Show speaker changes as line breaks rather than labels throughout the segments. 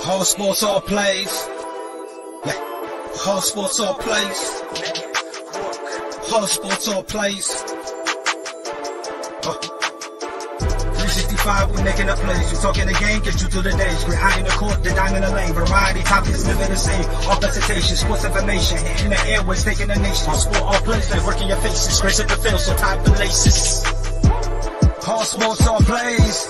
All sports, all plays. Yeah. All sports, all plays. All sports, all plays. 365, we making up plays. We talking the game, get you through the days. We're high in the court, the dime in the lane. Variety topics, living the same. All presentation, sports information. In the airways, taking the nation. All sport, all plays, they working your faces. Grace at the field, so tie the laces. All sports, all plays.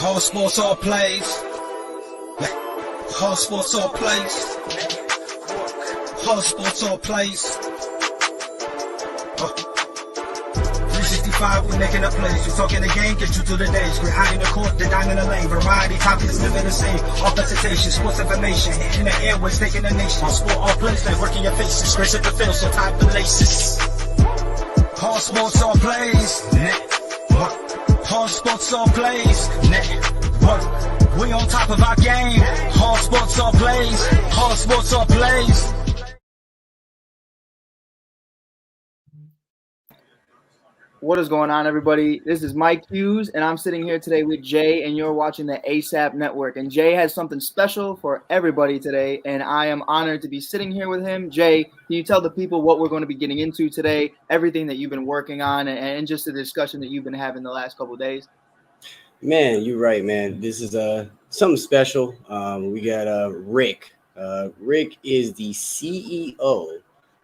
All sports, all plays. All sports, all plays. All sports, all plays. 365, we making up plays. We talking the game, get you through the days. We're high in the court, the dime in the lane. Variety topics, living the same. All presentation, sports information. In the airways, taking the nation. All sport, all plays, they working your faces. Grace at the field, so tie the laces. All sports, all plays. All sports, all plays. Network. We on top of our game. All sports, all plays. All sports, all plays.
What is going on, everybody? This is Mike Hughes, and I'm sitting here today with Jay, and you're watching the ASAP Network. And Jay has something special for everybody today, and I am honored to be sitting here with him. Jay, can you tell the people what we're going to be getting into today, everything that you've been working on, and just the discussion that you've been having the last couple of days?
Man, you're right, man. This is something special. We got Rick. Rick is the CEO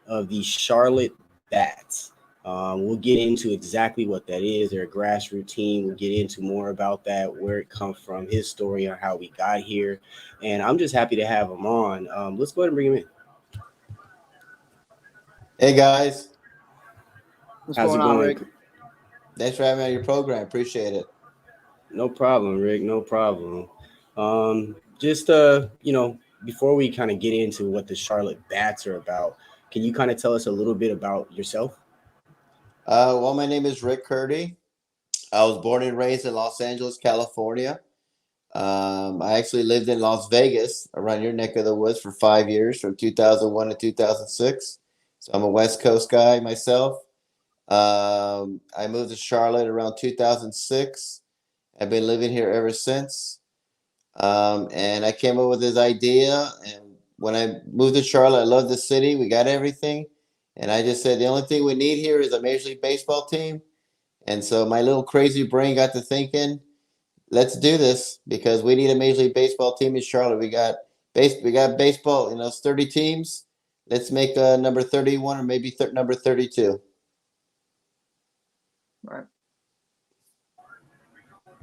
of the Charlotte Bats. We'll get into exactly what that is. They're a grassroots team. We'll get into more about that, where it comes from, his story, on how we got here. And I'm just happy to have him on. Let's go ahead and bring him in.
Hey, guys.
What's going on, Rick?
Thanks for having me on your program. Appreciate it.
No problem, Rick. No problem. Before we kind of get into what the Charlotte Bats are about, can you kind of tell us a little bit about yourself?
Well, my name is Rick Curti. I was born and raised in Los Angeles, California. I actually lived in Las Vegas, around your neck of the woods, for 5 years, from 2001 to 2006. So I'm a West Coast guy myself. I moved to Charlotte around 2006. I've been living here ever since. And I came up with this idea. And when I moved to Charlotte, I love the city. We got everything. And I just said, the only thing we need here is a Major League Baseball team. And so my little crazy brain got to thinking, let's do this, because we need a Major League Baseball team in Charlotte. We got baseball, it's 30 teams. Let's make number 31 or maybe number 32.
Right.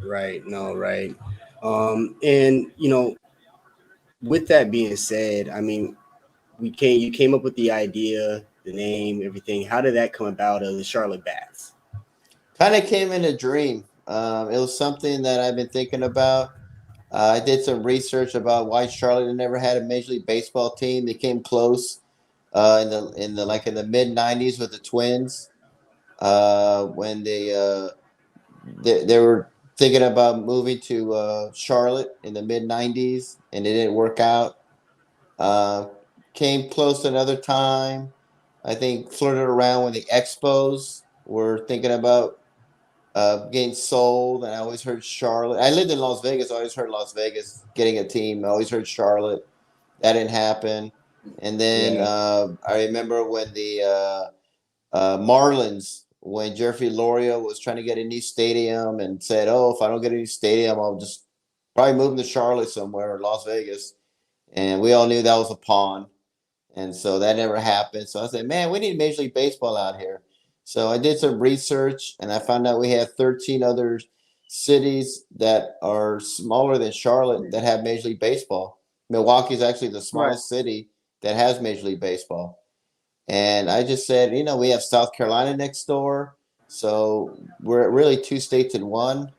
Right. No, right. With that being said, I mean, you came up with the idea, the name, everything. How did that come about of the Charlotte Bats?
Kind of came in a dream. It was something that I've been thinking about. I did some research about why Charlotte had never had a Major League Baseball team. They came close in the mid '90s with the Twins when they were thinking about moving to Charlotte in the mid '90s, and it didn't work out. Came close another time. I think flirted around when the Expos were thinking about getting sold, and I always heard Charlotte. I lived in Las Vegas. I always heard Las Vegas getting a team. I always heard Charlotte. That didn't happen. And then I remember when the Marlins, when Jeffrey Loria was trying to get a new stadium and said, if I don't get a new stadium, I'll just probably move to Charlotte somewhere, or Las Vegas. And we all knew that was a pawn. And so that never happened. So I said, man, we need Major League Baseball out here. So I did some research, and I found out we have 13 other cities that are smaller than Charlotte that have Major League Baseball. Milwaukee is actually the smallest city that has Major League Baseball. And I just said, we have South Carolina next door. So we're really 2 states in one.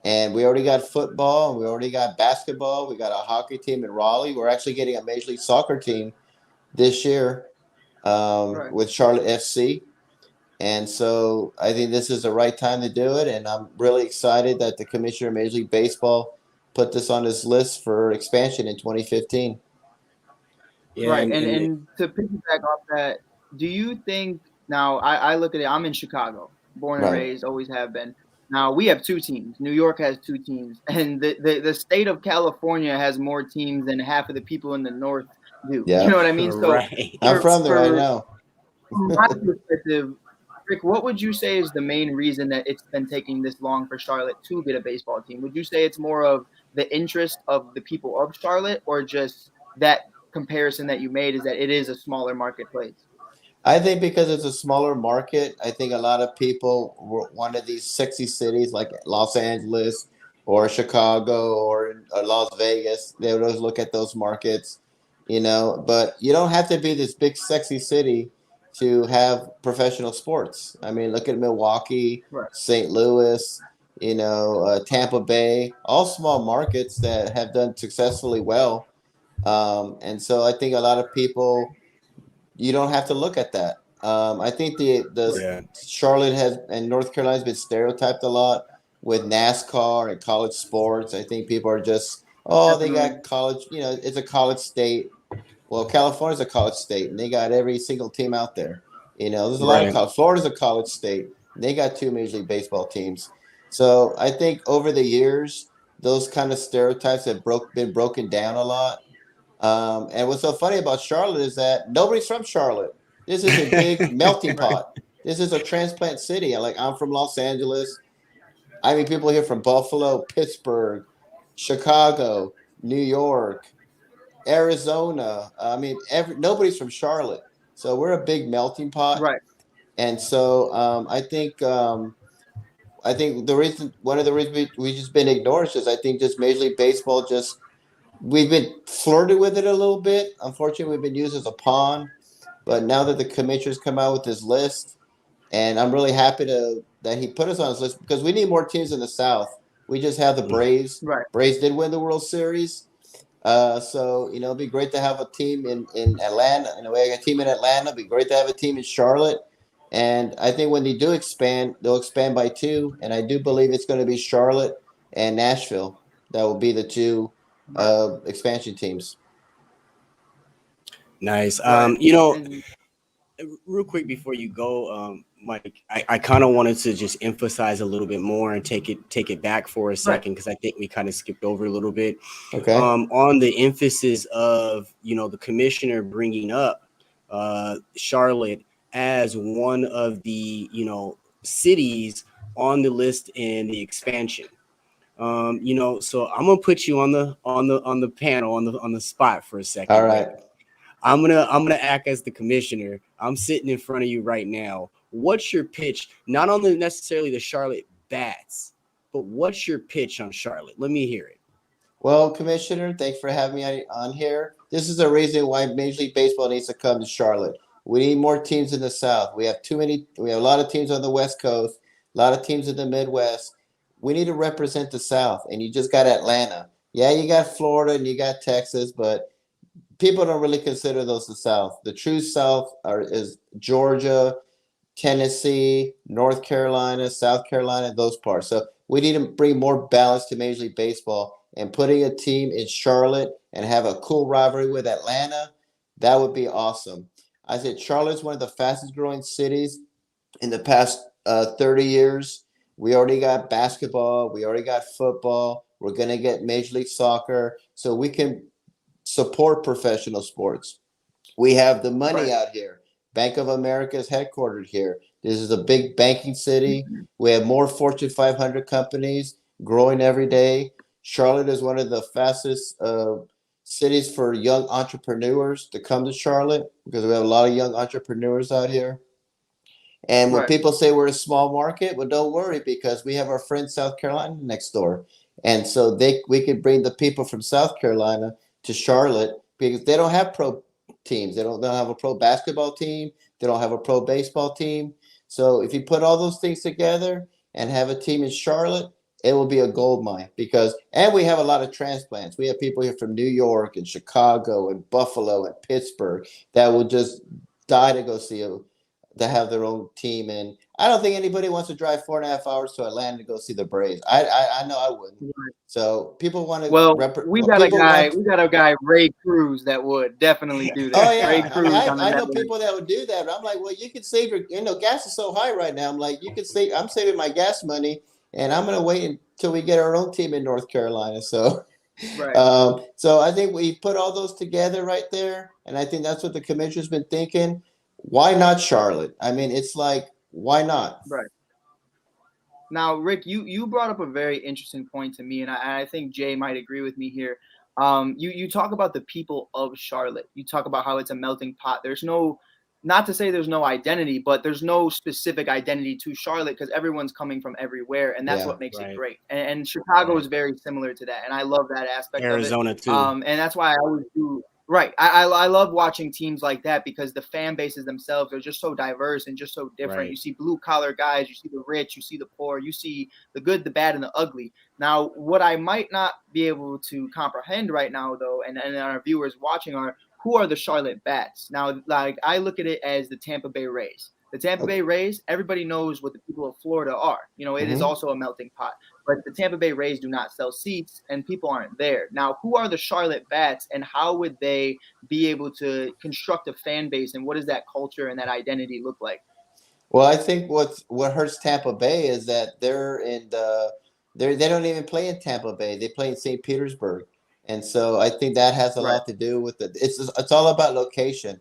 And we already got football, and we already got basketball. We got a hockey team in Raleigh. We're actually getting a Major League Soccer team this year with Charlotte FC. And so I think this is the right time to do it. And I'm really excited that the Commissioner of Major League Baseball put this on his list for expansion in 2015.
Yeah, right. And to piggyback off that, do you think Now, I look at it. I'm in Chicago, born and
Right.
raised, always have been. Now we have two teams. New York has two teams, and the state of California has more teams than half of the people in the North do. You
Yeah.
know what I mean? So
Right.
I'm from there. I
for
know.
from my perspective, Rick, what would you say is the main reason that it's been taking this long for Charlotte to get a baseball team? Would you say it's more of the interest of the people of Charlotte, or just that comparison that you made is that it is a smaller marketplace?
I think because it's a smaller market, I think a lot of people wanted these sexy cities like Los Angeles or Chicago or Las Vegas. They would always look at those markets, But you don't have to be this big, sexy city to have professional sports. I mean, look at Milwaukee,
Right.
St. Louis, Tampa Bay, all small markets that have done successfully well. And so I think a lot of people you don't have to look at that. I think the
Yeah.
Charlotte has and North Carolina's been stereotyped a lot with NASCAR and college sports. I think people are just they
Definitely.
got college. It's a college state. Well, California's a college state, and they got every single team out there. There's a lot of
Right.
college. Florida's a college state. And they got two Major League Baseball teams. So I think over the years, those kind of stereotypes have been broken down a lot. And what's so funny about Charlotte is that nobody's from Charlotte. This is a big melting
Right.
pot. This is a transplant city. I'm from Los Angeles. I mean, people here from Buffalo, Pittsburgh, Chicago, New York, Arizona. I mean, nobody's from Charlotte. So we're a big melting pot.
Right.
And so I think one of the reasons we just been ignored is I think just Major League Baseball we've been flirted with it a little bit. Unfortunately, we've been used as a pawn. But now that the commissioner's come out with his list, and I'm really happy that he put us on his list because we need more teams in the South. We just have the Braves.
Right.
Braves did win the World Series. So it'd be great to have a team in Atlanta. We got a team in Atlanta. It'd be great to have a team in Charlotte. And I think when they do expand, they'll expand by two. And I do believe it's going to be Charlotte and Nashville. That will be the two expansion teams.
Nice.
Right. And
Real quick before you go, Mike, I kind of wanted to just emphasize a little bit more and take it back for a second because I think we kind of skipped over a little bit.
Okay.
On the emphasis of the commissioner bringing up Charlotte as one of the cities on the list in the expansion. So I'm gonna put you on the panel on the spot for a second.
All right.
I'm gonna act as the commissioner. I'm sitting in front of you right now. What's your pitch? Not on necessarily the Charlotte Bats, but what's your pitch on Charlotte? Let me hear it.
Well, Commissioner, thanks for having me on here. This is the reason why Major League Baseball needs to come to Charlotte. We need more teams in the South. We have a lot of teams on the West Coast, a lot of teams in the Midwest. We need to represent the South, and you just got Atlanta. Yeah, you got Florida and you got Texas, but people don't really consider those the South. The true South is Georgia, Tennessee, North Carolina, South Carolina, those parts. So we need to bring more balance to Major League Baseball, and putting a team in Charlotte and have a cool rivalry with Atlanta, that would be awesome. I said Charlotte's one of the fastest growing cities in the past 30 years. We already got basketball. We already got football. We're going to get Major League Soccer. So we can support professional sports. We have the money out here. Bank of America is headquartered here. This is a big banking city. We have more Fortune 500 companies growing every day. Charlotte is one of the fastest cities for young entrepreneurs to come to Charlotte because we have a lot of young entrepreneurs out here. And when people say we're a small market, well, don't worry because we have our friend South Carolina next door. And so we could bring the people from South Carolina to Charlotte because they don't have pro teams. They don't have a pro basketball team. They don't have a pro baseball team. So if you put all those things together and have a team in Charlotte, it will be a gold mine and we have a lot of transplants. We have people here from New York and Chicago and Buffalo and Pittsburgh that will just die to go see to have their own team. And I don't think anybody wants to drive 4.5 hours to Atlanta to go see the Braves. I know I wouldn't. So people want to
Well, we got a guy, Ray Cruz, that would definitely do that.
Oh yeah,
Ray Cruz.
I know people that would do that. But I'm like, well, you could save your, gas is so high right now. I'm like, you could save. I'm saving my gas money, and I'm gonna wait until we get our own team in North Carolina. So,
Right.
So I think we put all those together right there, and I think that's what the commissioner's been thinking. Why not Charlotte? I mean, it's like, why not?
Right. Now, Rick, you brought up a very interesting point to me, and I think Jay might agree with me here. You talk about the people of Charlotte. You talk about how it's a melting pot. There's no, not to say there's no identity, but there's no specific identity to Charlotte because everyone's coming from everywhere, and that's what makes it great. And Chicago is very similar to that, and I love that aspect
Arizona
of it.
too.
And that's why I always do. Right. I love watching teams like that because the fan bases themselves are just so diverse and just so different.
Right.
You see blue collar guys, you see the rich, you see the poor, you see the good, the bad, and the ugly. Now, what I might not be able to comprehend right now, though, and our viewers watching are, who are the Charlotte Bats? Now, like, I look at it as the Tampa Bay Rays. The Tampa Bay Rays, everybody knows what the people of Florida are. It is also a melting pot. But the Tampa Bay Rays do not sell seats, and people aren't there. Now, who are the Charlotte Bats, and how would they be able to construct a fan base, and what does that culture and that identity look like?
Well, I think what hurts Tampa Bay is that they don't even play in Tampa Bay. They play in St. Petersburg, and so I think that has a lot to do with it. It's all about location,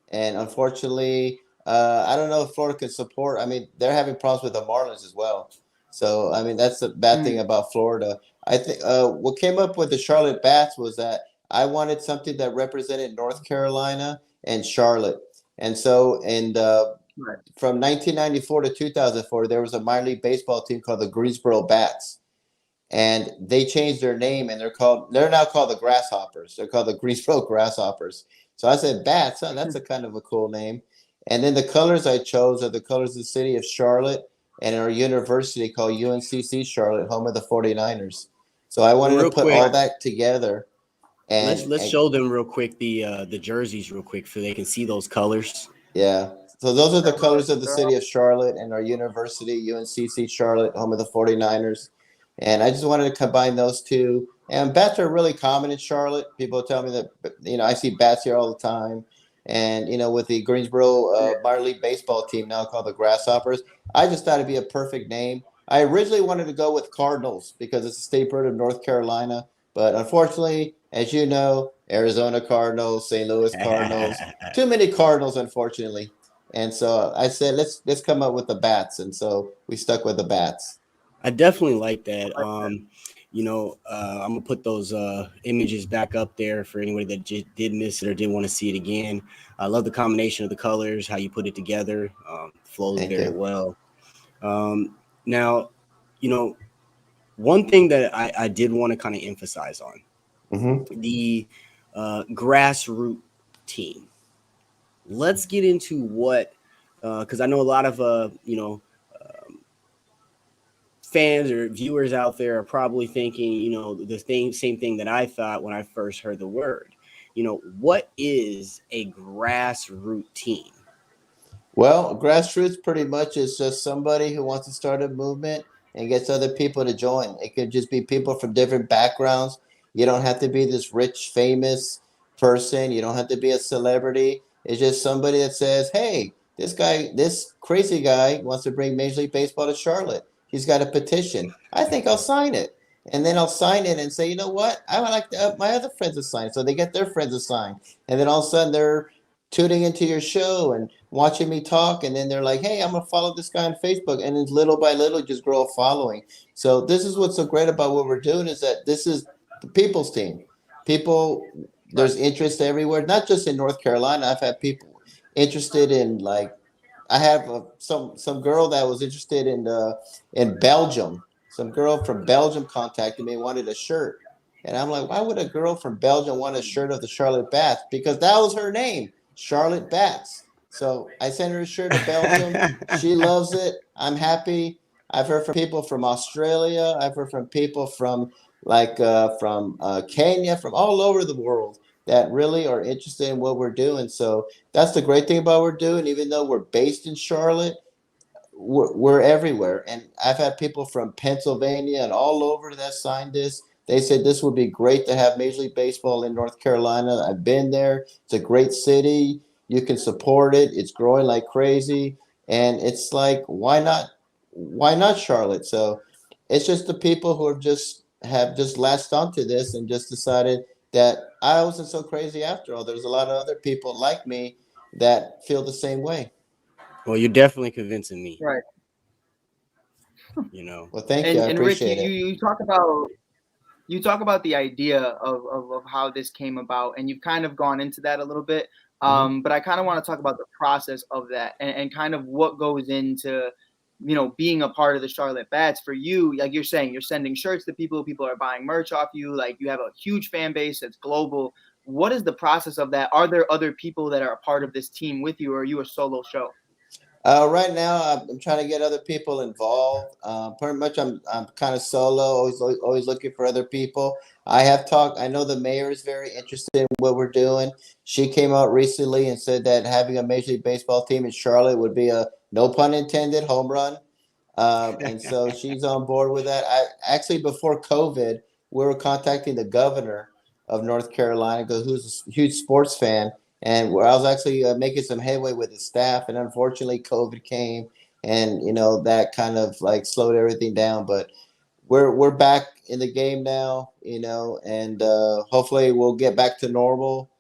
and unfortunately, I don't know if Florida can support. I mean, they're having problems with the Marlins as well. So, I mean, that's the bad thing about Florida. I think what came up with the Charlotte Bats was that I wanted something that represented North Carolina and Charlotte. And so, from 1994 to 2004, there was a minor league baseball team called the Greensboro Bats. And they changed their name, and they're now called the Grasshoppers. They're called the Greensboro Grasshoppers. So I said, Bats, huh? That's a kind of a cool name. And then the colors I chose are the colors of the city of Charlotte and our university called UNCC Charlotte, home of the 49ers. So I wanted to put all that together. And
let's show them real quick the jerseys real quick so they can see those colors.
Yeah. So those are the colors of the city of Charlotte and our university, UNCC Charlotte, home of the 49ers. And I just wanted to combine those two. And bats are really common in Charlotte. People tell me that, I see bats here all the time. And, with the Greensboro minor league baseball team now called the Grasshoppers, I just thought it'd be a perfect name. I originally wanted to go with Cardinals because it's a state bird of North Carolina. But unfortunately, as you know, Arizona Cardinals, St. Louis Cardinals, too many Cardinals, unfortunately. And so I said, let's come up with the Bats. And so we stuck with the Bats.
I definitely like that. I'm gonna put those images back up there for anybody that did miss it or didn't want to see it again. I love the combination of the colors, how you put it together, flows very well. Now, one thing that I did want to kind of emphasize on the Grassroot Team. Let's get into what, because I know a lot of fans or viewers out there are probably thinking, the same thing that I thought when I first heard the word. What is a grassroots team?
Well, grassroots pretty much is just somebody who wants to start a movement and gets other people to join. It could just be people from different backgrounds. You don't have to be this rich, famous person. You don't have to be a celebrity. It's just somebody that says, hey, this crazy guy wants to bring Major League Baseball to Charlotte. He's got a petition. I think I'll sign it. And then I'll sign it and say, you know what? I would like my other friends to sign. So they get their friends to sign. And then all of a sudden they're tuning into your show and watching me talk. And then they're like, hey, I'm going to follow this guy on Facebook. And then little by little just grow a following. So this is what's so great about what we're doing is that this is the people's team. There's interest everywhere, not just in North Carolina. I've had people interested in I have some girl that was interested in Belgium. Some girl from Belgium contacted me and wanted a shirt. And I'm like, why would a girl from Belgium want a shirt of the Charlotte Bats? Because that was her name, Charlotte Bats. So I sent her a shirt of Belgium. She loves it. I'm happy. I've heard from people from Australia. I've heard from people from Kenya, from all over the world. that really are interested in what we're doing. So that's the great thing about what we're doing. Even though we're based in Charlotte, we're everywhere. And I've had people from Pennsylvania and all over that signed this. They said this would be great to have Major League Baseball in North Carolina. I've been there. It's a great city. You can support it. It's growing like crazy. And it's like, why not? Why not Charlotte? So it's just the people who have just latched onto this and just decided that I wasn't so crazy after all. There's a lot of other people like me that feel the same way.
Well, you're definitely convincing me.
Right.
You know.
Well, thank you. I
And Rick,
appreciate it.
you talk about the idea of how this came about, and you've kind of gone into that a little bit. But I kind of want to talk about the process of that and kind of what goes into, being a part of the Charlotte Bats. For you, like you're saying, you're sending shirts to people are buying merch off you, like you have a huge fan base that's global. What is the process of that? Are there other people that are a part of this team with you, or are you a solo show?
Right now, I'm trying to get other people involved. Pretty much, I'm kind of solo, always looking for other people. I have talked. I know the mayor is very interested in what we're doing. She came out recently and said that having a Major League Baseball team in Charlotte would be a, no pun intended, home run. And so she's on board with that. I actually, before COVID, we were contacting the governor of North Carolina, who's a huge sports fan, and where I was actually making some headway with the staff. And unfortunately, COVID came, and that kind of like slowed everything down. But we're back in the game now, and hopefully we'll get back to normal,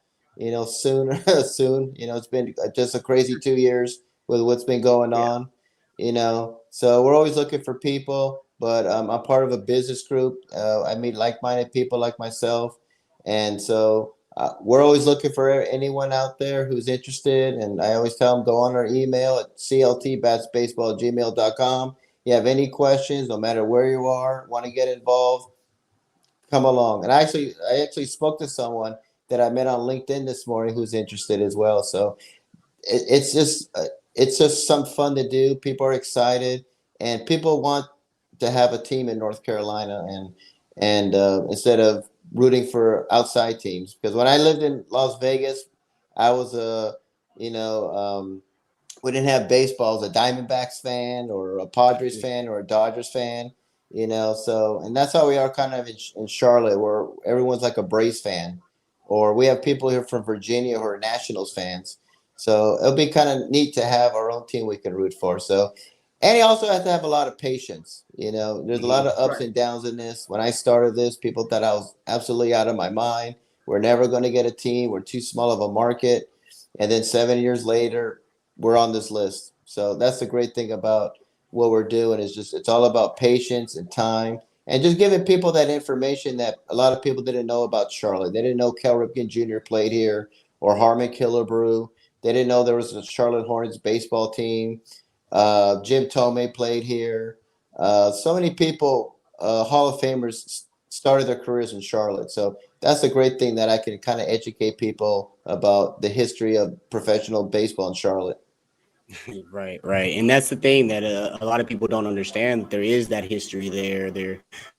sooner soon. It's been just a crazy 2 years with what's been going on. So we're always looking for people, but I'm part of a business group. I meet like-minded people like myself, and so we're always looking for anyone out there who's interested. And I always tell them, go on our email at cltbatsbaseball@gmail.com. You have any questions, no matter where you are, want to get involved, come along. And I actually spoke to someone that I met on LinkedIn this morning who's interested as well. So it's just some fun to do. People are excited, and people want to have a team in North Carolina, and instead of rooting for outside teams. Because when I lived in Las Vegas, I was we didn't have baseball. I was a Diamondbacks fan, or a Padres fan, or a Dodgers fan. So, and that's how we are kind of in Charlotte, where everyone's like a Braves fan, or we have people here from Virginia who are Nationals fans. So it'll be kind of neat to have our own team we can root for. So, and you also have to have a lot of patience. There's a lot of ups and downs in this. When I started this, people thought I was absolutely out of my mind. We're never going to get a team. We're too small of a market. And then 7 years later, we're on this list. So that's the great thing about what we're doing, is just, it's all about patience and time, and just giving people that information that a lot of people didn't know about Charlotte. They didn't know Cal Ripken Jr. played here, or Harmon Killebrew. They didn't know there was a Charlotte Hornets baseball team. Jim Tomei played here. So many people, Hall of Famers, started their careers in Charlotte. So that's the great thing, that I can kind of educate people about the history of professional baseball in Charlotte.
Right. And that's the thing that a lot of people don't understand. There is that history there.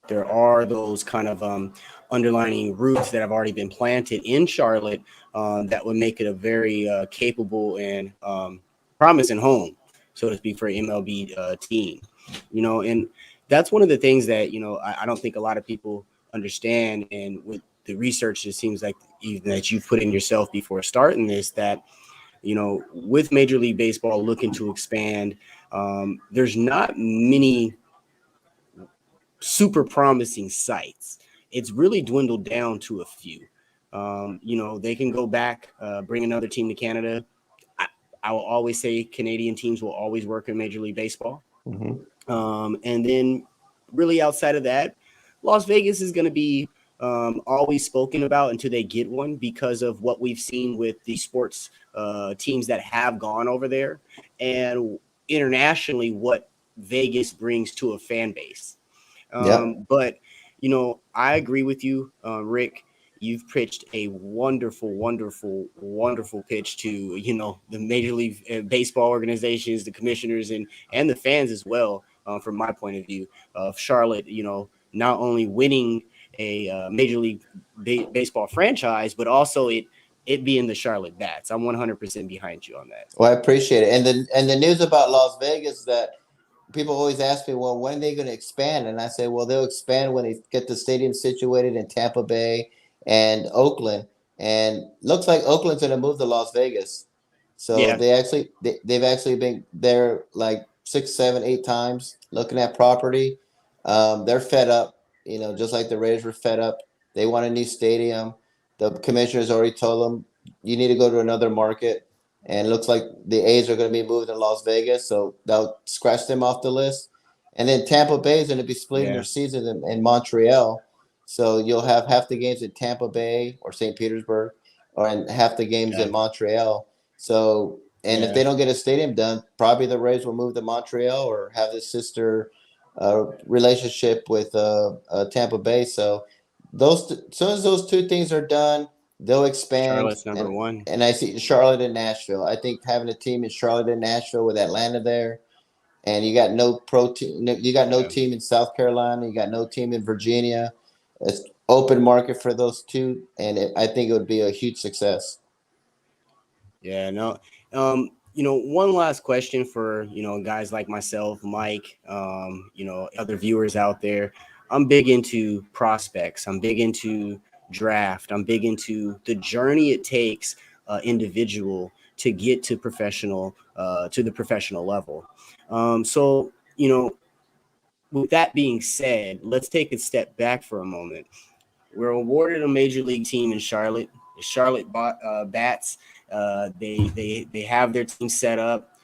There are those kind of underlining roots that have already been planted in Charlotte that would make it a very capable and promising home, so to speak, for an MLB team. And that's one of the things that, I don't think a lot of people understand. And with the research, it seems like even that you've put in yourself before starting this, that with Major League Baseball looking to expand, there's not many super promising sites. It's really dwindled down to a few. They can go back, bring another team to Canada. I will always say Canadian teams will always work in Major League Baseball. And then really outside of that, Las Vegas is going to be always spoken about until they get one, because of what we've seen with the sports teams that have gone over there, and internationally what Vegas brings to a fan base. But, I agree with you, Rick. You've pitched a wonderful, wonderful, wonderful pitch to, the Major League Baseball organizations, the commissioners, and the fans as well, from my point of view of Charlotte, not only winning a Major League Baseball franchise, but also it being the Charlotte Bats. I'm 100% behind you on that.
Well, I appreciate it. And the news about Las Vegas that people always ask me, well, when are they going to expand? And I say, well, they'll expand when they get the stadium situated in Tampa Bay and Oakland. And looks like Oakland's going to move to Las Vegas. So
Yeah.
they've actually been there like 6, 7, 8 times looking at property. They're fed up, just like the Raiders were fed up. They want a new stadium. The commissioner's already told them you need to go to another market. And it looks like the A's are going to be moved to Las Vegas, so they'll scratch them off the list. And then Tampa Bay is going to be splitting their season in Montreal. So you'll have half the games in Tampa Bay or St. Petersburg, and half the games in Montreal. So, and if they don't get a stadium done, probably the Rays will move to Montreal or have this sister relationship with Tampa Bay. So, as soon as those two things are done, they'll expand.
Charlotte's number one.
And I see Charlotte and Nashville. I think having a team in Charlotte and Nashville with Atlanta there, and you got no team in South Carolina, you got no team in Virginia. It's open market for those two, and I think it would be a huge success.
Yeah, no. One last question for, guys like myself, Mike, other viewers out there. I'm big into prospects. I'm big into draft. I'm big into the journey it takes individual to get to the professional level. So, with that being said, let's take a step back for a moment. We're awarded a major league team in Charlotte, the Charlotte Bats. They have their team set up.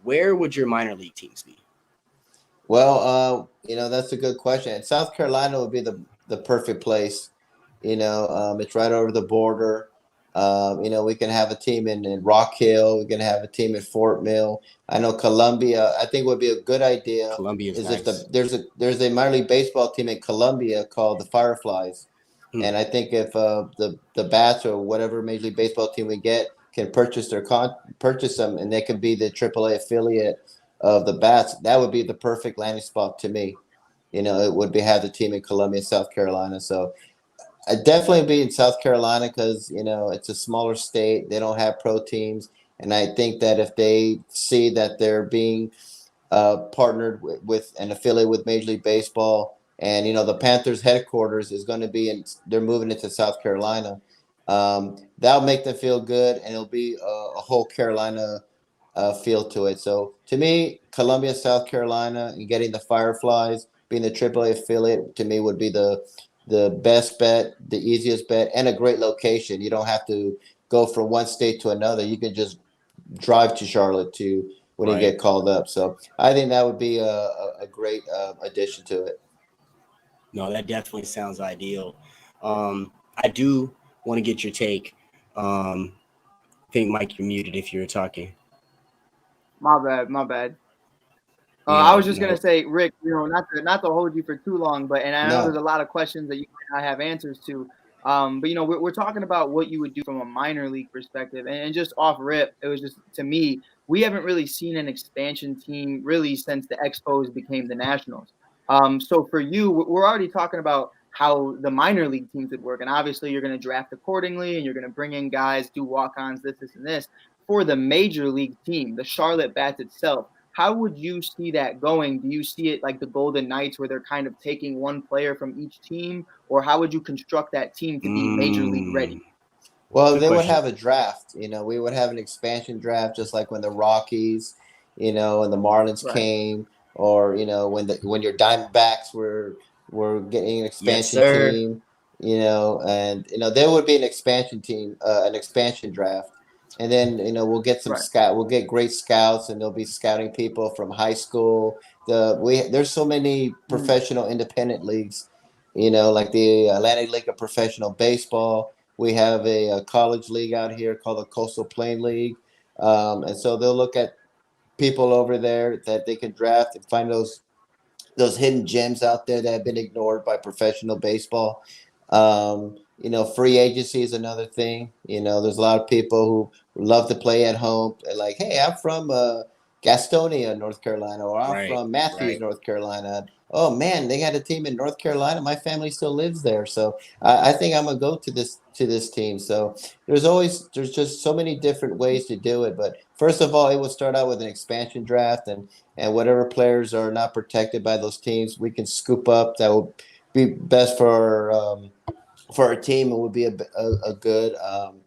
Where would your minor league teams be?
Well, that's a good question. South Carolina would be the perfect place. It's right over the border. We can have a team in Rock Hill. We can have a team in Fort Mill. I know Columbia. I think would be a good idea.
Columbia is nice.
If there's a minor league baseball team in Columbia called the Fireflies, and I think if the Bats or whatever major league baseball team we get can purchase them, and they can be the AAA affiliate of the Bats, that would be the perfect landing spot to me. It would have the team in Columbia, South Carolina. So I'd definitely be in South Carolina because, it's a smaller state. They don't have pro teams. And I think that if they see that they're being partnered with an affiliate with Major League Baseball, and, the Panthers headquarters is going to they're moving into South Carolina. That'll make them feel good, and it'll be a whole Carolina feel to it. So to me, Columbia, South Carolina, and getting the Fireflies, being the AAA affiliate, to me would be the best bet, the easiest bet, and a great location. You don't have to go from one state to another. You can just drive to Charlotte when you get called up. So I think that would be a great addition to it.
No, that definitely sounds ideal. I do want to get your take. I think, Mike, you're muted if you're talking.
My bad. I was just gonna say, Rick, not to hold you for too long, and I know there's a lot of questions that you might not have answers to. But we're talking about what you would do from a minor league perspective, and just off rip, it was just, to me, we haven't really seen an expansion team really since the Expos became the Nationals. So for you, we're already talking about how the minor league teams would work, and obviously you're going to draft accordingly, and you're going to bring in guys, do walk-ons, this, and this. For the major league team, the Charlotte Bats itself, how would you see that going? Do you see it like the Golden Knights where they're kind of taking one player from each team, or how would you construct that team to be major league ready?
Well, they would have a draft. We would have an expansion draft, just like when the Rockies, and the Marlins came, or when your Diamondbacks were getting an expansion team, and there would be an expansion team, an expansion draft. And then, we'll get some we'll get great scouts, and they'll be scouting people from high school. There's so many professional independent leagues, like the Atlantic League of Professional Baseball. We have a college league out here called the Coastal Plain League. And so they'll look at people over there that they can draft and find those hidden gems out there that have been ignored by professional baseball. Free agency is another thing. There's a lot of people who love to play at home. They're like, hey, I'm from Gastonia, North Carolina, or I'm
Right,
from Matthews,
right.
North Carolina. Oh man, they had a team in North Carolina. My family still lives there, so I think I'm gonna go to this team. So there's just so many different ways to do it. But first of all, it will start out with an expansion draft, and whatever players are not protected by those teams, we can scoop up. That will be best for our team, and would be a good um,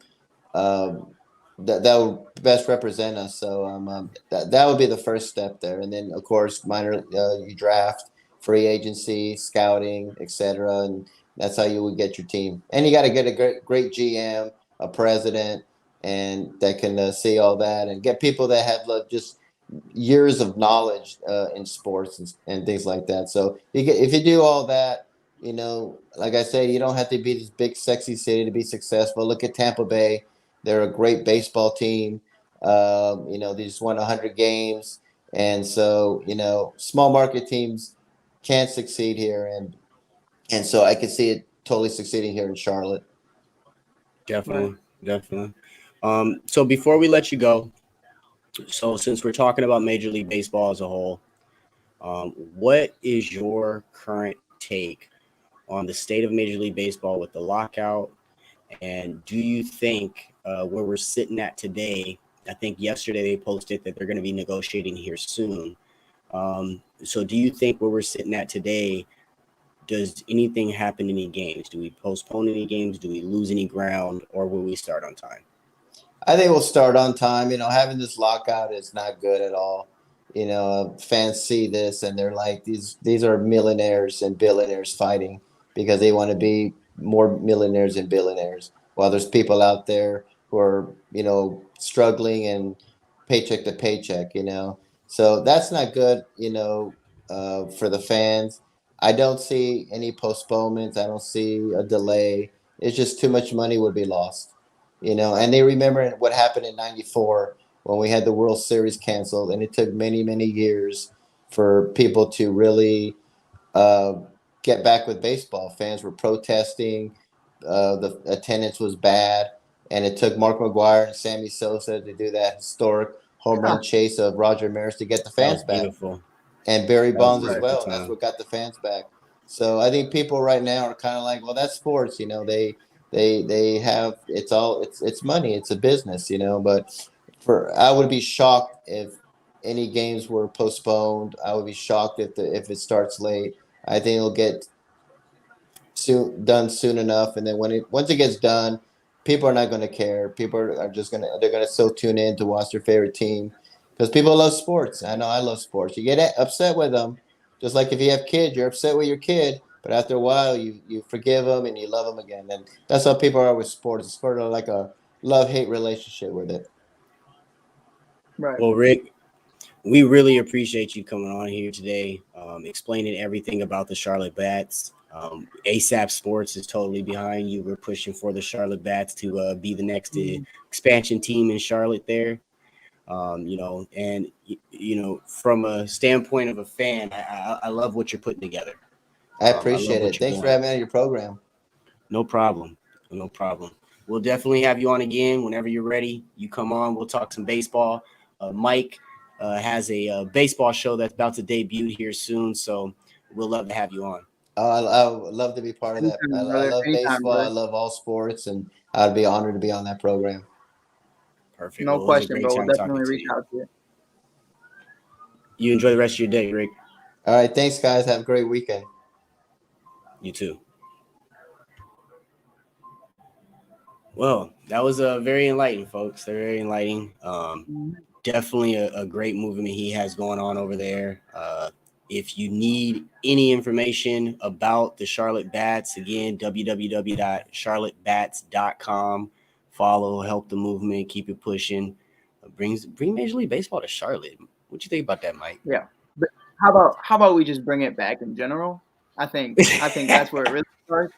that would best represent us. So that would be the first step there, and then of course minor you draft, free agency, scouting, etc., and that's how you would get your team. And you got to get a great GM, a president, and that can see all that and get people that have just years of knowledge in sports and things like that. So if you do all that. Like I said, you don't have to be this big, sexy city to be successful. Look at Tampa Bay. They're a great baseball team. They just won 100 games. And so, small market teams can't succeed here. And so I could see it totally succeeding here in Charlotte.
Definitely, definitely. So before we let you go, so since we're talking about Major League Baseball as a whole, what is your current take on the state of Major League Baseball with the lockout? And do you think where we're sitting at today, I think yesterday they posted that they're going to be negotiating here soon. So do you think where we're sitting at today, does anything happen in any games? Do we postpone any games? Do we lose any ground? Or will we start on time?
I think we'll start on time. Having this lockout is not good at all. Fans see this and they're like, these are millionaires and billionaires fighting because they want to be more millionaires and billionaires. While there's people out there who are, struggling and paycheck to paycheck, So that's not good, for the fans. I don't see any postponements. I don't see a delay. It's just too much money would be lost. And they remember what happened in '94 when we had the World Series canceled, and it took many, many years for people to really uh, get back with baseball. Fans were protesting. The attendance was bad, and it took Mark McGwire and Sammy Sosa to do that historic home run chase of Roger Maris to get the
That
fans
was
back,
beautiful.
and Barry
That was a
Bonds as
beautiful
well. And that's
time.
what got the fans back. So I think people right now are kind of like, well, that's sports. They have it's money. It's a business. But I would be shocked if any games were postponed. I would be shocked if it starts late. I think it'll get done soon enough, and then once it gets done, people are not going to care. People are just they're gonna still tune in to watch their favorite team because people love sports. I know I love sports. You get upset with them, just like if you have kids, you're upset with your kid, but after a while, you forgive them and you love them again. And that's how people are with sports. It's sort of like a love-hate relationship with it.
Right.
Well, Rick, we really appreciate you coming on here today, explaining everything about the Charlotte Bats. ASAP Sports is totally behind you. We're pushing for the Charlotte Bats to be the next expansion team in Charlotte there. And from a standpoint of a fan, I love what you're putting together.
I
I love
appreciate
what
it.
you're
Thanks for
doing.
having me on your program.
No problem. No problem. We'll definitely have you on again whenever you're ready. You come on. We'll talk some baseball. Mike has a baseball show that's about to debut here soon, so we'll love to have you on.
I would love to be part of that. I
Anytime, brother.
love
Anytime,
baseball. I
brother.
love all sports, and I'd be honored to be on that program.
Perfect.
No
Well, it was a
question,
great
bro. We'll
time talking
definitely
to
reach
you.
out to you.
You enjoy the rest of your day, Rick.
All right. Thanks, guys. Have a great weekend.
You too. Well, that was very enlightening, folks. They're very enlightening. Definitely a great movement he has going on over there. If you need any information about the Charlotte Bats, again, www.charlottebats.com. Follow, help the movement, keep it pushing. Bring Major League Baseball to Charlotte. What you think about that, Mike?
Yeah. But how about we just bring it back in general? I think that's where it really starts.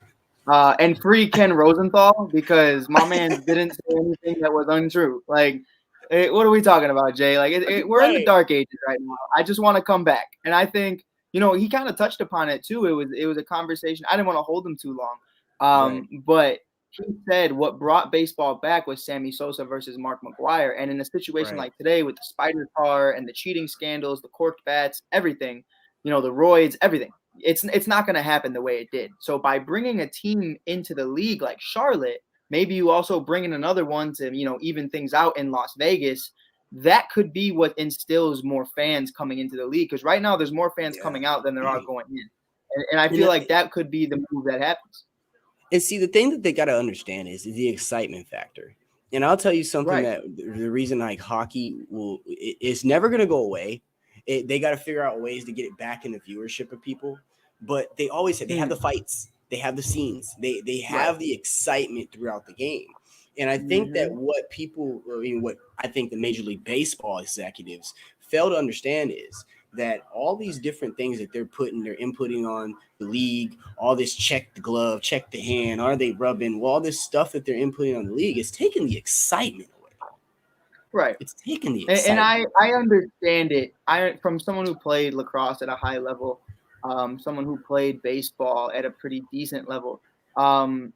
And free Ken Rosenthal because my man didn't say anything that was untrue. Like, what are we talking about, Jay? Like, we're in the dark ages right now. I just want to come back, and I think he kind of touched upon it too. It was a conversation. I didn't want to hold him too long, but he said what brought baseball back was Sammy Sosa versus Mark McGwire. And in a situation like today with the spider car and the cheating scandals, the corked bats, everything, the roids, everything, it's not going to happen the way it did. So by bringing a team into the league like Charlotte, maybe you also bring in another one to, even things out in Las Vegas. That could be what instills more fans coming into the league, because right now there's more fans coming out than there are going in. And I feel like that could be the move that happens.
And see, the thing that they got to understand is the excitement factor. And I'll tell you something that the reason like hockey is never going to go away. They got to figure out ways to get it back in the viewership of people. But they always say they have the fights, they have the scenes, they have the excitement throughout the game. And I think that what I think the Major League Baseball executives fail to understand is that all these different things that they're inputting on the league, all this check the glove, check the hand, are they rubbing, all this stuff that they're inputting on the league is taking the excitement away.
Right.
It's taking the excitement.
And I understand it. From someone who played lacrosse at a high level, someone who played baseball at a pretty decent level. And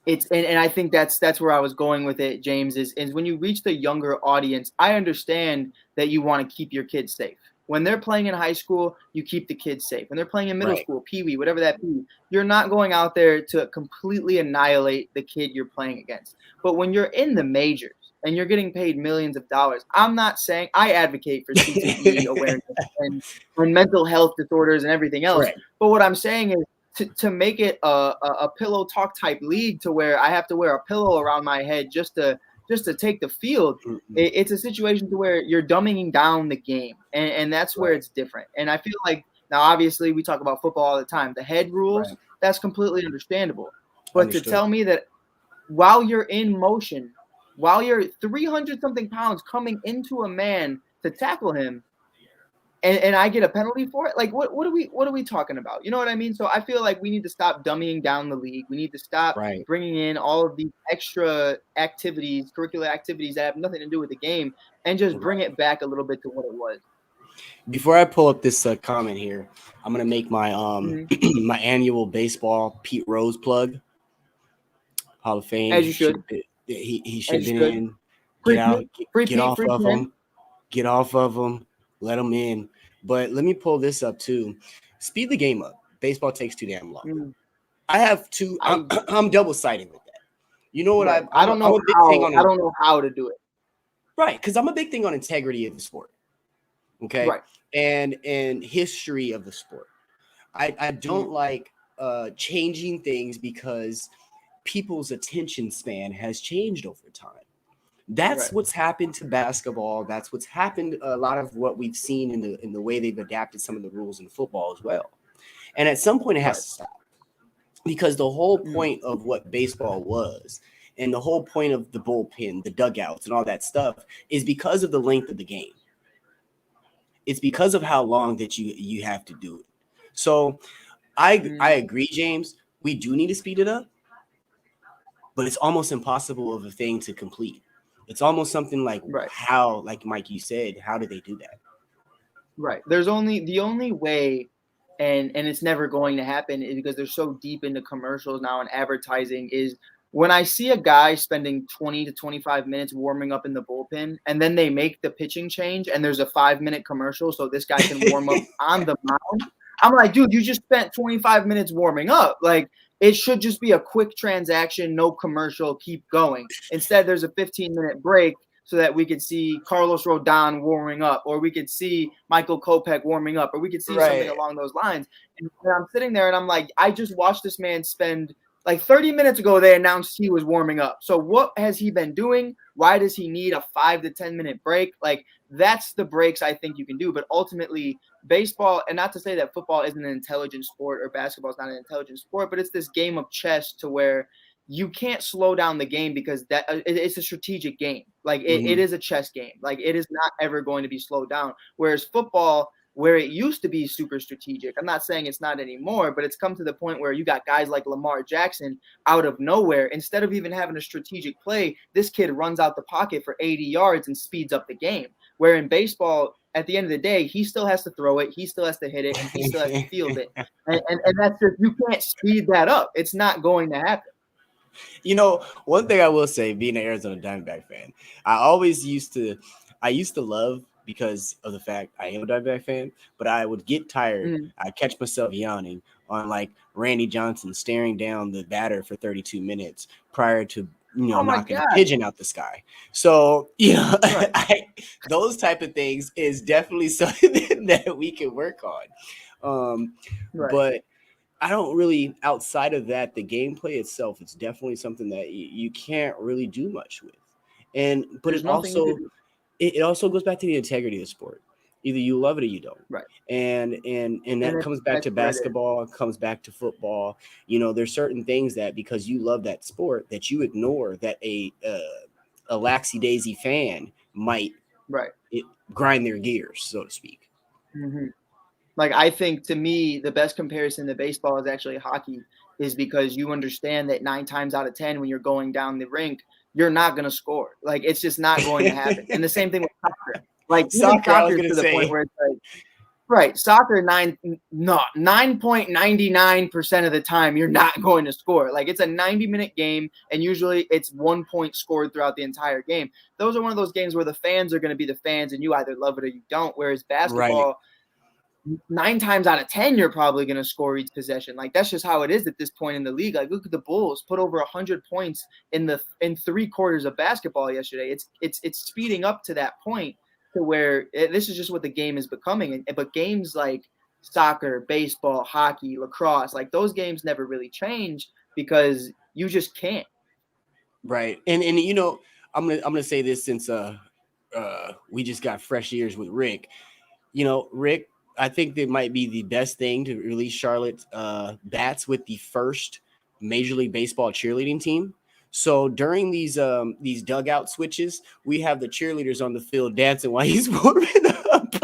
I think that's where I was going with it, James, is when you reach the younger audience, I understand that you want to keep your kids safe. When they're playing in high school, you keep the kids safe. When they're playing in middle school, pee-wee, whatever that be, you're not going out there to completely annihilate the kid you're playing against. But when you're in the majors and you're getting paid millions of dollars, I'm not saying I advocate for CTE awareness and mental health disorders and everything else. Right. But what I'm saying is to make it a pillow talk type league to where I have to wear a pillow around my head just to take the field, it's a situation to where you're dumbing down the game, and that's where it's different. And I feel like now, obviously, we talk about football all the time. The head rules, that's completely understandable. But to tell me that while you're in motion, while you're 300-something pounds coming into a man to tackle him, and I get a penalty for it, like what are we talking about? You know what I mean? So I feel like we need to stop dummying down the league. We need to stop bringing in all of these extra activities, curricular activities that have nothing to do with the game, and just bring it back a little bit to what it was.
Before I pull up this comment here, I'm gonna make my my annual baseball Pete Rose plug. Hall of Fame.
As you should.
He should have been in. Get off of him. Let them in. But let me pull this up too. Speed the game up. Baseball takes too damn long. I have two. I'm double siding with that. You know what?
I don't know how to do it.
Right, because I'm a big thing on integrity of the sport. Okay. Right. And history of the sport. I don't like changing things because people's attention span has changed over time. That's what's happened to basketball. That's what's happened. A lot of what we've seen in the way they've adapted some of the rules in football as well. And at some point, it has to stop, because the whole point of what baseball was, and the whole point of the bullpen, the dugouts, and all that stuff is because of the length of the game. It's because of how long that you have to do it. So I agree, James. We do need to speed it up, but it's almost impossible of a thing to complete. It's almost something like how, like Mike, you said, how do they do that?
Right. There's the only way, and it's never going to happen, is because they're so deep into commercials now and advertising, is when I see a guy spending 20 to 25 minutes warming up in the bullpen, and then they make the pitching change and there's a 5-minute commercial so this guy can warm up on the mound. I'm like, dude, you just spent 25 minutes warming up. Like, it should just be a quick transaction, no commercial, keep going. Instead, there's a 15-minute break so that we could see Carlos Rodon warming up, or we could see Michael Kopech warming up, or we could see something along those lines. And I'm sitting there and I'm like, I just watched this man spend, like 30 minutes ago, they announced he was warming up. So what has he been doing? Why does he need a 5 to 10-minute break? Like, that's the breaks I think you can do. But ultimately, baseball, and not to say that football isn't an intelligent sport or basketball is not an intelligent sport, but it's this game of chess to where you can't slow down the game because it's a strategic game. Like, it is a chess game. Like, it is not ever going to be slowed down. Whereas football, where it used to be super strategic, I'm not saying it's not anymore, but it's come to the point where you got guys like Lamar Jackson out of nowhere. Instead of even having a strategic play, this kid runs out the pocket for 80 yards and speeds up the game. Where in baseball, at the end of the day, he still has to throw it, he still has to hit it, and he still has to field it. And that's just, you can't speed that up. It's not going to happen.
You know, one thing I will say, being an Arizona Diamondback fan, I used to love because of the fact I am a Diamondback fan, but I would get tired.
Mm.
I catch myself yawning on like Randy Johnson staring down the batter for 32 minutes prior to
Oh my
knocking a
God.
pigeon out the sky. So
Right.
those type of things is definitely something that we can work on.
Right.
But I don't really, outside of that, the gameplay itself, it's definitely something that you can't really do much with. But
There's nothing you could do.
it also goes back to the integrity of the sport. Either you love it or you don't.
Right.
And that comes back
That's
to
where it is.
basketball, comes back to football. There's certain things that because you love that sport that you ignore that a laxy daisy fan might
Right.
grind their gears, so to speak.
Mm-hmm. Like, I think to me, the best comparison to baseball is actually hockey, is because you understand that 9 times out of 10, when you're going down the rink, you're not going to score. Like, it's just not going to happen. And the same thing with soccer. Like, even
Soccer, I was
soccer
gonna
to the point
say.
where it's like, right, soccer 9.99% of the time you're not going to score. Like, it's a 90-minute game, and usually it's 1 point scored throughout the entire game. Those are one of those games where the fans are going to be the fans, and you either love it or you don't. Whereas
Right.
basketball, 9 times out of 10, you're probably going to score each possession. Like, that's just how it is at this point in the league. Like, look at the Bulls put over 100 points in 3 quarters of basketball yesterday. It's speeding up to that point to where this is just what the game is becoming. But games like soccer, baseball, hockey, lacrosse, like those games never really change because you just can't.
Right. And I'm gonna say this since we just got fresh ears with Rick. Rick, I think that might be the best thing to release Charlotte bats with the first Major League Baseball cheerleading team. So during these dugout switches, we have the cheerleaders on the field dancing while he's warming up.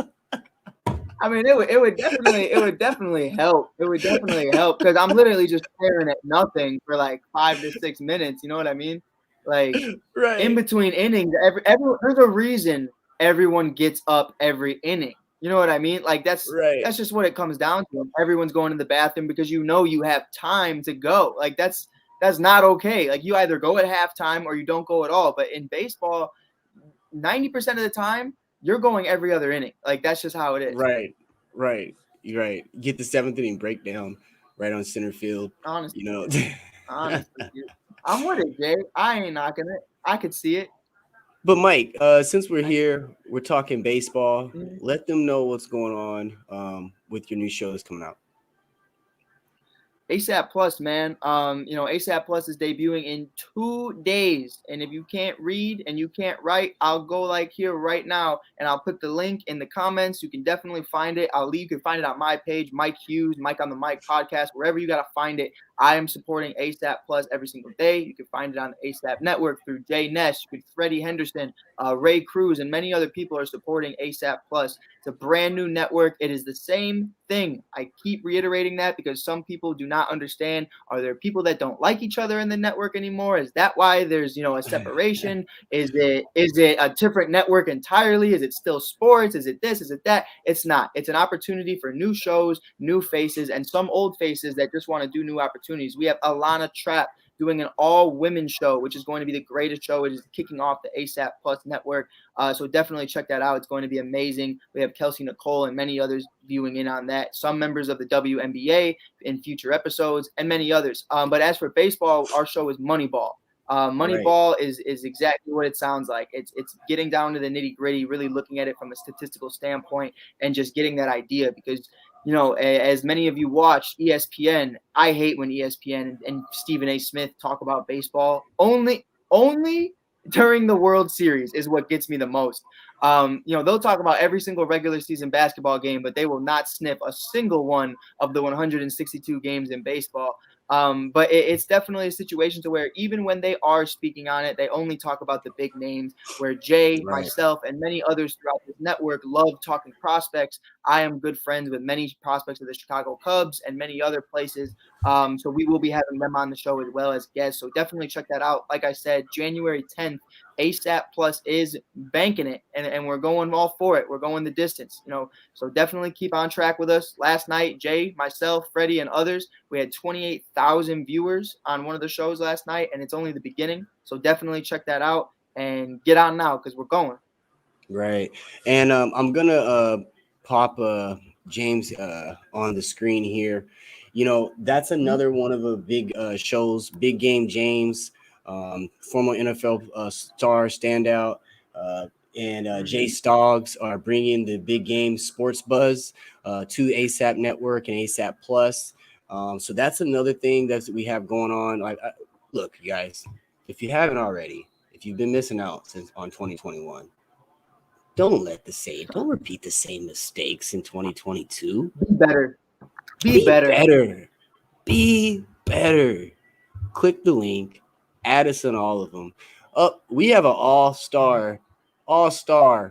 I mean, it would definitely help. It would definitely help because I'm literally just staring at nothing for like 5 to 6 minutes. You know what I mean? Like,
Right.
in between innings, there's a reason everyone gets up every inning. You know what I mean? Like, that's just what it comes down to. Everyone's going to the bathroom because you have time to go. Like, that's not okay. Like, you either go at halftime or you don't go at all. But in baseball, 90% of the time, you're going every other inning. Like, that's just how it is.
Right. You're right. Get the 7th inning breakdown right on center field.
Honestly, dude. I'm with it, Jay. I ain't knocking it. I could see it.
But Mike, since we're here, we're talking baseball.
Mhm.
Let them know what's going on with your new show that's coming out.
ASAP Plus, man. ASAP Plus is debuting in 2 days. And if you can't read and you can't write, I'll go like here right now and I'll put the link in the comments. You can definitely find it. You can find it on my page, Mike Hughes, Mike on the Mike podcast, wherever you got to find it. I am supporting ASAP Plus every single day. You can find it on the ASAP Network through Jay Ness, Freddie Henderson, Ray Cruz, and many other people are supporting ASAP Plus. It's a brand new network. It is the same thing. I keep reiterating that because some people do not understand. Are there people that don't like each other in the network anymore? Is that why there's a separation? Is it a different network entirely? Is it still sports? Is it this? Is it that? It's not. It's an opportunity for new shows, new faces, and some old faces that just want to do new opportunities. We have Alana Trapp doing an all-women show, which is going to be the greatest show. It is kicking off the ASAP Plus network. So definitely check that out. It's going to be amazing. We have Kelsey Nicole and many others viewing in on that. Some members of the WNBA in future episodes and many others. But as for baseball, our show is Moneyball. Moneyball is exactly what it sounds like. It's getting down to the nitty-gritty, really looking at it from a statistical standpoint and just getting that idea because as many of you watch ESPN, I hate when ESPN and Stephen A. Smith talk about baseball. Only during the World Series is what gets me the most. They'll talk about every single regular season basketball game, but they will not sniff a single one of the 162 games in baseball. But it's definitely a situation to where even when they are speaking on it, they only talk about the big names, where Jay, myself, and many others throughout this network love talking prospects. I am good friends with many prospects of the Chicago Cubs and many other places. So we will be having them on the show as well as guests. So definitely check that out. Like I said, January 10th, ASAP Plus is banking it, and we're going all for it. We're going the distance, So definitely keep on track with us. Last night, Jay, myself, Freddie, and others, we had 28,000 viewers on one of the shows last night, and it's only the beginning. So definitely check that out and get on now because we're going.
Right. And I'm going to pop James on the screen here. That's another one of the big shows, Big Game James, former NFL star standout, and Jay Stoggs are bringing the Big Game sports buzz to ASAP Network and ASAP Plus. So that's another thing that we have going on. Look, you guys, if you haven't already, if you've been missing out since on 2021, don't repeat the same mistakes in 2022.
Be better. Be better.
Be better. Click the link. Add us on all of them. We have an all-star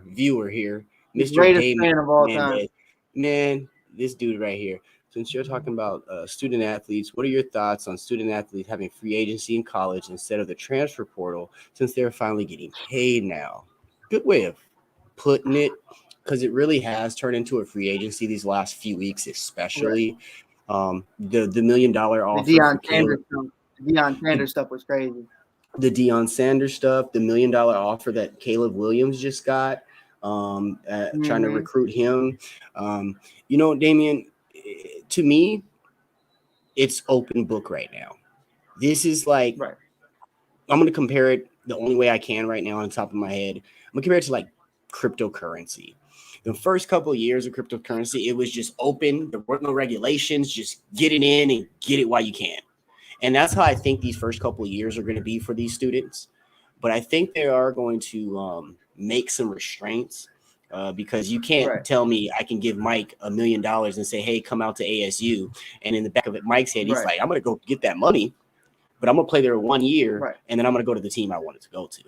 viewer here, Mr.
Greatest
Damon
fan of all
Hernandez.
time.
Man, this dude right here. Since you're talking about student athletes, what are your thoughts on student athletes having free agency in college instead of the transfer portal, since they're finally getting paid now? Good way of putting it, because it really has turned into a free agency these last few weeks, especially. Right. The $1 million offer.
The Deion Sanders stuff was crazy.
The Deion Sanders stuff, the $1 million offer that Caleb Williams just got, trying to recruit him. Damian, to me, it's open book right now. This is like, right. I'm going to compare it the only way I can right now on the top of my head. I'm going to compare it to like cryptocurrency. The first couple of years of cryptocurrency, it was just open. There were no regulations. Just get it in and get it while you can. And that's how I think these first couple of years are going to be for these students. But I think they are going to make some restraints because you can't tell me I can give Mike $1 million and say, hey, come out to ASU. And in the back of Mike's head, he's like, I'm going to go get that money, but I'm going to play there 1 year, and then I'm going to go to the team I wanted to go to.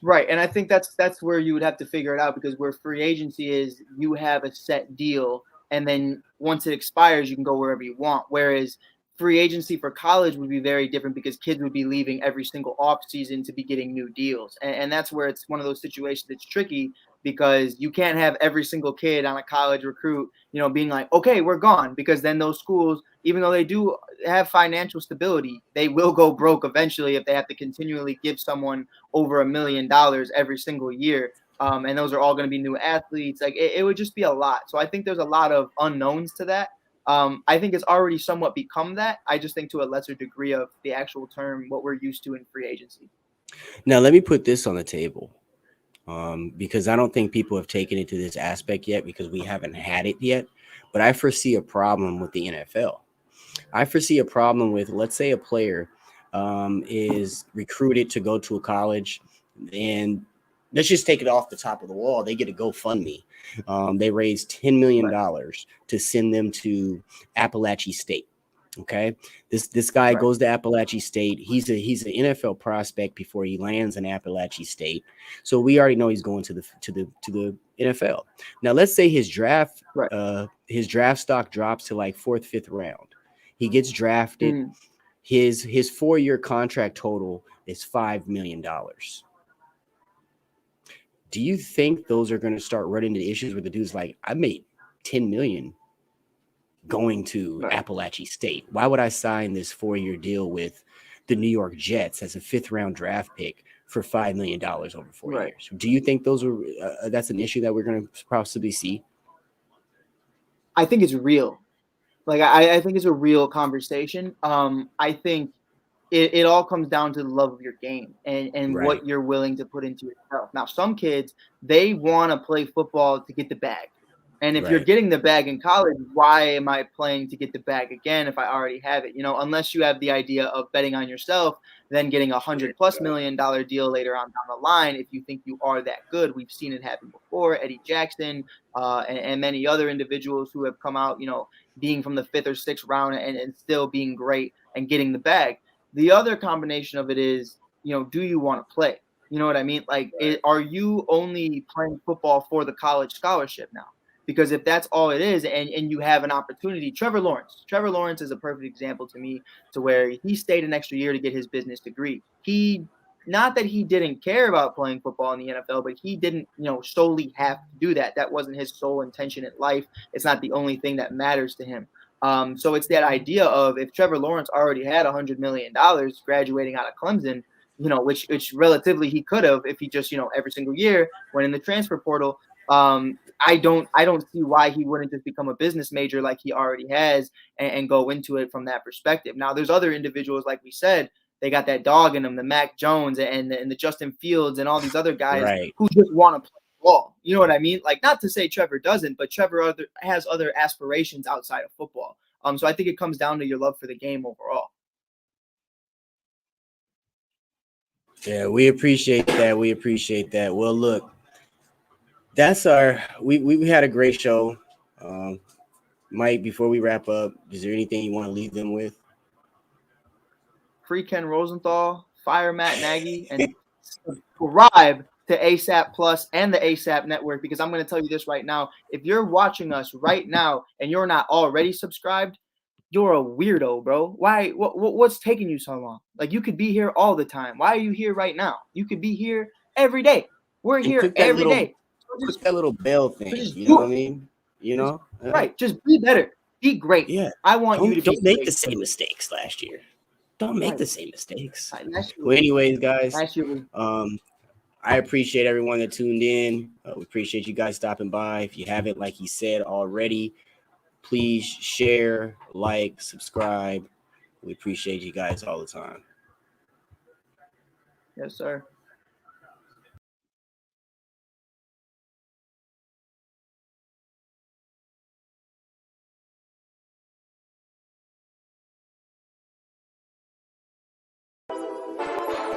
Right. And I think that's where you would have to figure it out, because where free agency is, you have a set deal, and then once it expires, you can go wherever you want. Whereas free agency for college would be very different, because kids would be leaving every single off season to be getting new deals. And that's where it's one of those situations that's tricky, because you can't have every single kid on a college recruit, being like, okay, we're gone, because then those schools, even though they do have financial stability, they will go broke eventually if they have to continually give someone over $1 million every single year. And those are all going to be new athletes. Like it would just be a lot. So I think there's a lot of unknowns to that. I think it's already somewhat become that. I just think to a lesser degree of the actual term, what we're used to in free agency.
Now, let me put this on the table, because I don't think people have taken it to this aspect yet, because we haven't had it yet. But I foresee a problem with the NFL. I foresee a problem with, let's say a player is recruited to go to a college, and let's just take it off the top of the wall. They get a GoFundMe. They raised $10 million to send them to Appalachian State. Okay, this guy goes to Appalachian State. He's an NFL prospect before he lands in Appalachian State, so we already know he's going to the NFL. Now, let's say his draft stock drops to like 4th, 5th round. He gets drafted. His 4-year contract total is $5 million. Do you think those are going to start running into issues where the dude's like, I made $10 million going to Appalachian State? Why would I sign this 4-year deal with the New York Jets as a 5th round draft pick for $5 million over 4 years? Do you think those are that's an issue that we're going to possibly see?
I think it's real. Like I think it's a real conversation. I think it all comes down to the love of your game and what you're willing to put into yourself. Now, some kids, they want to play football to get the bag. And if you're getting the bag in college, why am I playing to get the bag again if I already have it? Unless you have the idea of betting on yourself, then getting $100+ million deal later on down the line. If you think you are that good, we've seen it happen before. Eddie Jackson and many other individuals who have come out, being from the 5th or 6th round and still being great and getting the bag. The other combination of it is, do you want to play? You know what I mean? Like, are you only playing football for the college scholarship now? Because if that's all it is, and you have an opportunity, Trevor Lawrence is a perfect example to me, to where he stayed an extra year to get his business degree. Not that he didn't care about playing football in the NFL, but he didn't, solely have to do that. That wasn't his sole intention in life. It's not the only thing that matters to him. So it's that idea of, if Trevor Lawrence already had $100 million graduating out of Clemson, which relatively he could have if he just, every single year went in the transfer portal. I don't see why he wouldn't just become a business major like he already has and go into it from that perspective. Now, there's other individuals, like we said, they got that dog in them, the Mac Jones and the Justin Fields and all these other guys who just want to play ball. You know what I mean? Like, not to say Trevor doesn't, but Trevor has other aspirations outside of football. So I think it comes down to your love for the game overall.
Yeah, we appreciate that. We appreciate that. Well, look, that's we had a great show. Mike, before we wrap up, is there anything you want to leave them with?
Free Ken Rosenthal, fire Matt Nagy, and subscribe to ASAP Plus and the ASAP Network, because I'm going to tell you this right now. If you're watching us right now and you're not already subscribed, you're a weirdo, bro. Why? What's taking you so long? Like, you could be here all the time. Why are you here right now? You could be here every day. We're here every day.
Click that little bell thing. You know what I mean?
Right. Just be better. Be great.
Yeah.
I want you to be
Don't make
great.
the same mistakes last year. Don't make the same mistakes.
Right.
Well, anyways, guys,
I
I appreciate everyone that tuned in. We appreciate you guys stopping by. If you haven't, like he said already, please share, like, subscribe. We appreciate you guys all the time.
Yes, sir.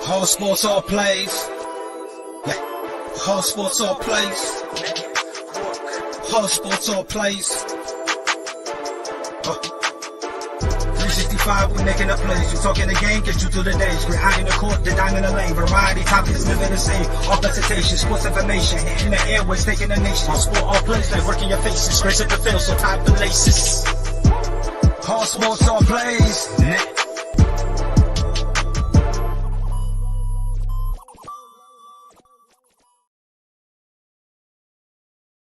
All sports, all plays. Yeah. All sports, all plays. All sports, all plays. 365, we making up plays. You talking the game, get you through the days. We're high in the court, the dime in the lane. Variety, topics, living the same. All presentation, sports information. In the airways, taking the nation. All sport, all plays, like working your faces. Grace at the field, so tie the laces. All sports, all plays.